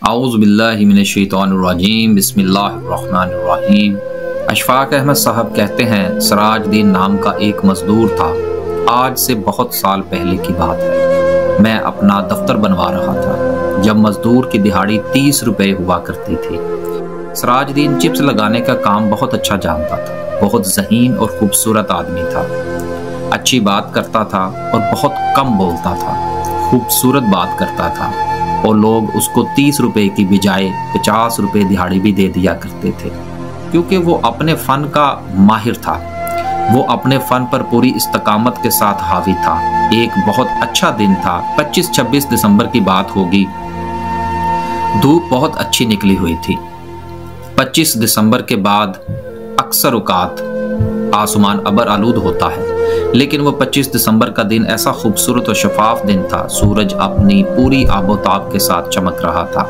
आऊज़ु बिल्लाहि मिनश्शैतानिर्रजीम बिस्मिल्लाहिर्रहमानिर्रहीम। अशफाक अहमद साहब कहते हैं, सिराजुद्दीन नाम का एक मजदूर था। आज से बहुत साल पहले की बात है। मैं अपना दफ्तर बनवा रहा था जब मजदूर की दिहाड़ी 30 रुपए हुआ करती थी। सिराजुद्दीन चिप्स लगाने का काम बहुत अच्छा जानता था। बहुत ज़हीन और खूबसूरत आदमी था। अच्छी बात करता था और बहुत कम बोलता था। खूबसूरत बात करता था और लोग उसको 30 रुपए की बजाय 50 रुपए दिहाड़ी भी दे दिया करते थे, क्योंकि वो अपने फ़न का माहिर था। वो अपने फ़न पर पूरी इस्तकामत के साथ हावी था। एक बहुत अच्छा दिन था, 25-26 दिसंबर की बात होगी। धूप बहुत अच्छी निकली हुई थी। 25 दिसंबर के बाद अक्सर औकात आसमान अबर आलूद होता है, लेकिन वो 25 दिसंबर का दिन ऐसा खूबसूरत और शफाफ दिन था। सूरज अपनी पूरी आबोताब के साथ चमक रहा था।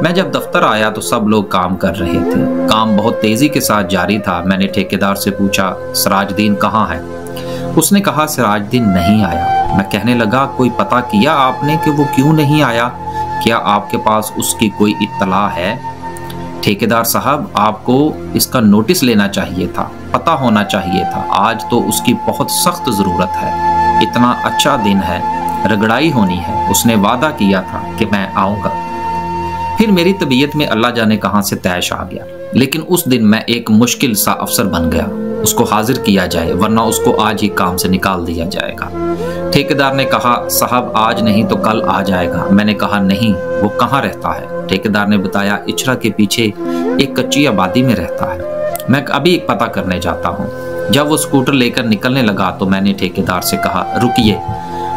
मैं जब दफ्तर आया तो सब लोग काम कर रहे थे। काम बहुत तेजी के साथ जारी था। मैंने ठेकेदार से पूछा, सिराजुद्दीन कहाँ है? उसने कहा, सिराजुद्दीन नहीं आया। मैं कहने लगा, कोई पता किया आपने कि वो क्यों नहीं आया? क्या आपके पास उसकी कोई इत्तला है? ठेकेदार साहब, आपको इसका नोटिस लेना चाहिए था, पता होना चाहिए था। आज तो उसकी बहुत सख्त ज़रूरत है। इतना अच्छा दिन है, रगड़ाई होनी है। उसने वादा किया था कि मैं आऊँगा। फिर मेरी तबीयत में अल्लाह जाने कहाँ से तैश आ गया। लेकिन उस दिन मैं एक मुश्किल सा अफसर बन गया। उसको हाजिर किया जाए, वरना उसको आज ही काम से निकाल दिया जाएगा। ठेकेदार ने कहा, साहब आज नहीं तो कल आ जाएगा। मैंने कहा, नहीं, वो कहाँ रहता है? ठेकेदार ने बताया, इचरा के पीछे एक कच्ची आबादी में रहता है। मैं अभी एक पता करने जाता हूँ। जब वो स्कूटर लेकर निकलने लगा तो मैंने ठेकेदार से कहा, रुकिए,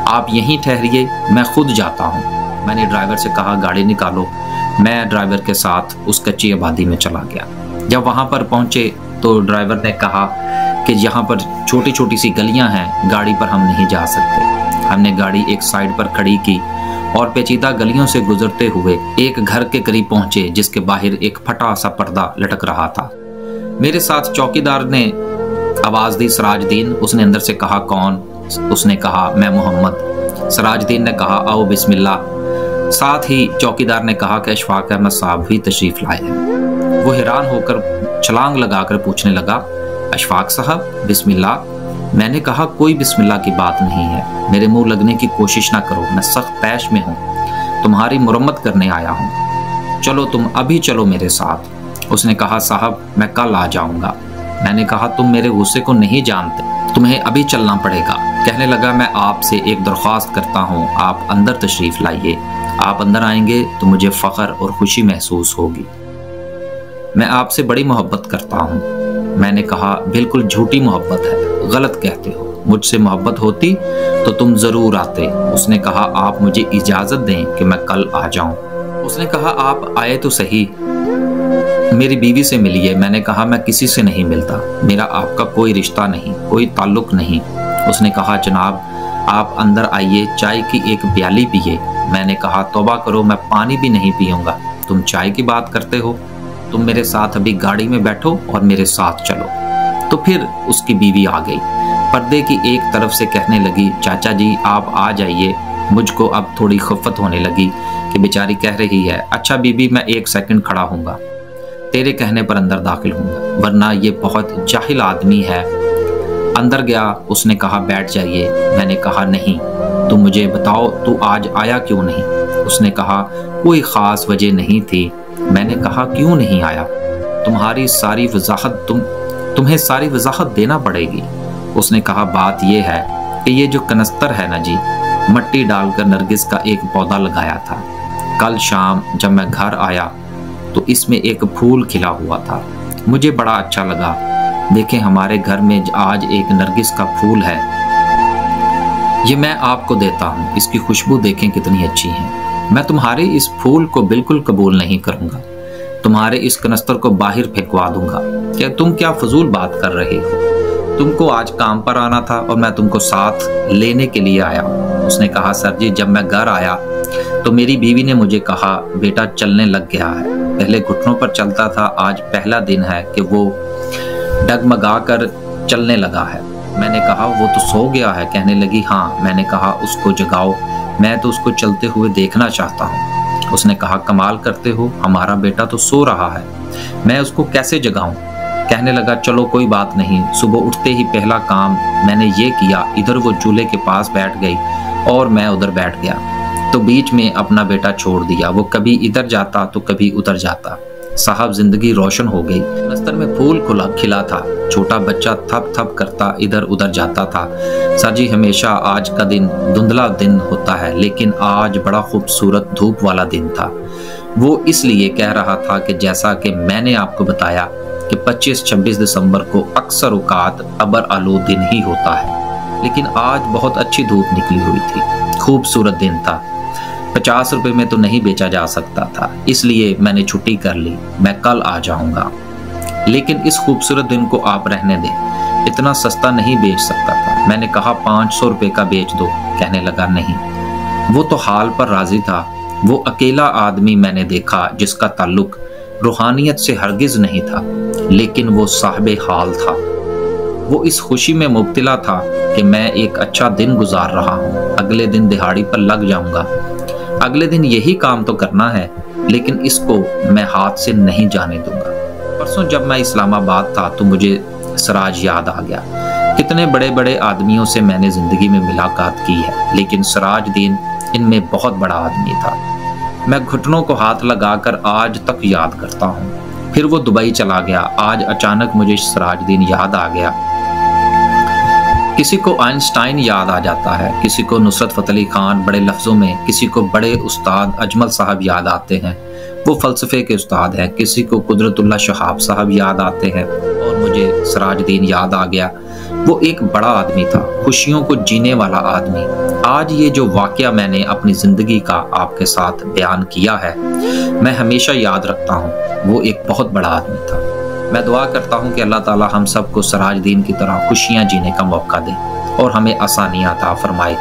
आप यहीं ठहरिए, मैं खुद जाता हूँ। मैंने ड्राइवर से कहा, गाड़ी निकालो। मैं ड्राइवर के साथ उस कच्ची आबादी में चला गया। जब वहाँ पर पहुँचे तो ड्राइवर ने कहा कि यहाँ पर छोटी छोटी सी गलियाँ हैं, गाड़ी पर हम नहीं जा सकते। हमने गाड़ी एक साइड पर खड़ी की और पेचीदा गलियों से गुजरते हुए एक घर के करीब पहुँचे, जिसके बाहर एक फटा सा पर्दा लटक रहा था। मेरे साथ चौकीदार ने आवाज़ दी, सिराजुद्दीन। उसने अंदर से कहा, कौन? उसने कहा, मैं मोहम्मद। सिराजुद्दीन ने कहा, आओ बिस्मिल्लाह। साथ ही चौकीदार ने कहा कि अशफाक अहमद साहब भी तशरीफ़ लाए हैं। वो हैरान होकर छलांग लगाकर पूछने लगा, अशफाक साहब बिस्मिल्लाह। मैंने कहा, कोई बिस्मिल्लाह की बात नहीं है। मेरे मुंह लगने की कोशिश ना करो, मैं सख्त तैश में हूँ। तुम्हारी मुरम्मत करने आया हूँ। चलो तुम अभी चलो मेरे साथ। उसने कहा, साहब मैं कल आ जाऊँगा। मैंने कहा, तुम मेरे गुस्से को नहीं जानते, तुम्हें अभी चलना पड़ेगा। कहने लगा, मैं आपसे एक दरख्वास्त करता हूँ, आप अंदर तशरीफ़ लाइए। आप अंदर आएंगे तो मुझे फ़ख्र और खुशी महसूस होगी। मैं आपसे बड़ी मोहब्बत करता हूँ। मैंने कहा, बिल्कुल झूठी मोहब्बत है, गलत कहते हो। मुझसे मोहब्बत होती तो तुम ज़रूर आते। उसने कहा, आप मुझे इजाज़त दें कि मैं कल आ जाऊँ। उसने कहा, आप आए तो सही, मेरी बीवी से मिलिए। मैंने कहा, मैं किसी से नहीं मिलता, मेरा आपका कोई रिश्ता नहीं, कोई ताल्लुक़ नहीं। उसने कहा, जनाब आप अंदर आइए, चाय की एक प्याली पिए। मैंने कहा, तौबा करो, मैं पानी भी नहीं पीऊँगा, तुम चाय की बात करते हो। तुम मेरे साथ अभी गाड़ी में बैठो और मेरे साथ चलो। तो फिर उसकी बीवी आ गई, पर्दे की एक तरफ से कहने लगी, चाचा जी आप आ जाइए। मुझको अब थोड़ी खफत होने लगी कि बेचारी कह रही है, अच्छा बीबी मैं 1 सेकंड खड़ा हूँगा, तेरे कहने पर अंदर दाखिल हूँगा, वरना ये बहुत जाहिल आदमी है। अंदर गया। उसने कहा, बैठ जाइए। मैंने कहा, नहीं, तुम मुझे बताओ तू आज आया क्यों नहीं? उसने कहा, कोई ख़ास वजह नहीं थी। मैंने कहा, क्यों नहीं आया? तुम्हारी सारी वजाहत तुम्हें सारी वजाहत देना पड़ेगी। उसने कहा, बात यह है कि ये जो कनस्तर है ना जी, मट्टी डालकर नरगिस का एक पौधा लगाया था। कल शाम जब मैं घर आया तो इसमें एक फूल खिला हुआ था। मुझे बड़ा अच्छा लगा। देखें, हमारे घर में आज एक नरगिस का फूल है। ये मैं आपको देता हूँ, इसकी खुशबू देखें कितनी अच्छी है। मैं तुम्हारे इस फूल को बिल्कुल कबूल नहीं करूँगा, तुम्हारे इस कनस्तर को बाहर फेंकवा दूंगा। क्या तुम क्या फजूल बात कर रहे हो? तुमको आज काम पर आना था और मैं तुमको साथ लेने के लिए आया। उसने कहा, सर जी जब मैं घर आया तो मेरी बीवी ने मुझे कहा, बेटा चलने लग गया है। पहले घुटनों पर चलता था, आज पहला दिन है कि वो डगमगा कर चलने लगा है। मैंने कहा, वो तो सो गया है। कहने लगी, हाँ। मैंने कहा, उसको जगाओ, मैं तो उसको चलते हुए देखना चाहता हूँ। उसने कहा, कमाल करते हो, हमारा बेटा तो सो रहा है, मैं उसको कैसे जगाऊं? कहने लगा, चलो कोई बात नहीं। सुबह उठते ही पहला काम मैंने ये किया, इधर वो चूल्हे के पास बैठ गई और मैं उधर बैठ गया, तो बीच में अपना बेटा छोड़ दिया। वो कभी इधर जाता तो कभी उधर जाता। साहब जिंदगी रोशन हो गई। नस्तर में फूल खिला था। छोटा बच्चा थप थप करता इधर उधर जाता था। सर जी, हमेशा आज का दिन धुंधला दिन होता है, लेकिन आज बड़ा खूबसूरत धूप वाला दिन था। वो इसलिए कह रहा था कि जैसा कि मैंने आपको बताया कि 25-26 दिसंबर को अक्सर औकात अबर आलूद दिन ही होता है, लेकिन आज बहुत अच्छी धूप निकली हुई थी, खूबसूरत दिन था। 50 रुपए में तो नहीं बेचा जा सकता था, इसलिए मैंने छुट्टी कर ली। मैं कल आ जाऊंगा, लेकिन इस खूबसूरत दिन को आप रहने दें, इतना सस्ता नहीं बेच सकता था। मैंने कहा 500 रुपए का बेच दो। कहने लगा, नहीं। वो तो हाल पर राजी था। वो अकेला आदमी मैंने देखा जिसका ताल्लुक रूहानियत से हरगिज नहीं था, लेकिन वो साहिबे हाल था। वो इस खुशी में मुब्तला था कि मैं एक अच्छा दिन गुजार रहा हूँ, अगले दिन दिहाड़ी पर लग जाऊंगा, अगले दिन यही काम तो करना है, लेकिन इसको मैं हाथ से नहीं जाने दूंगा। परसों जब मैं इस्लामाबाद था तो मुझे सिराज याद आ गया। कितने बड़े बड़े आदमियों से मैंने जिंदगी में मुलाकात की है, लेकिन सिराजुद्दीन इनमें बहुत बड़ा आदमी था। मैं घुटनों को हाथ लगाकर आज तक याद करता हूँ। फिर वो दुबई चला गया। आज अचानक मुझे सिराजुद्दीन याद आ गया। किसी को आइंस्टाइन याद आ जाता है, किसी को नुसरत फतेह अली खान बड़े लफ्जों में, किसी को बड़े उस्ताद अजमल साहब याद आते हैं, वो फलसफे के उस्ताद हैं, किसी को कुदरतुल्लाह शहाब साहब याद आते हैं, और मुझे सिराजुद्दीन याद आ गया। वो एक बड़ा आदमी था, खुशियों को जीने वाला आदमी। आज ये जो वाकया मैंने अपनी जिंदगी का आपके साथ बयान किया है, मैं हमेशा याद रखता हूँ। वो एक बहुत बड़ा आदमी था। मैं दुआ करता हूँ कि अल्लाह ताला हम सबको सिराजुद्दीन की तरह खुशियाँ जीने का मौका दे और हमें आसानियाँ अता फरमाए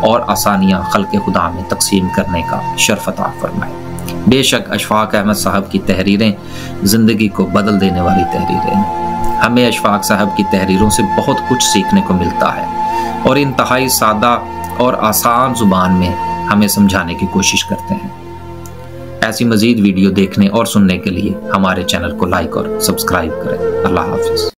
और आसानियाँ खल्क़े खुदा में तकसीम करने का शर्फ अता फरमाए। बेशक अशफाक अहमद साहब की तहरीरें ज़िंदगी को बदल देने वाली तहरीरें हैं। हमें अशफाक साहब की तहरीरों से बहुत कुछ सीखने को मिलता है और इंतहाई सादा और आसान ज़ुबान में हमें समझाने की कोशिश करते हैं। ऐसी मज़ीद वीडियो देखने और सुनने के लिए हमारे चैनल को लाइक और सब्सक्राइब करें। अल्लाह हाफ़िज़।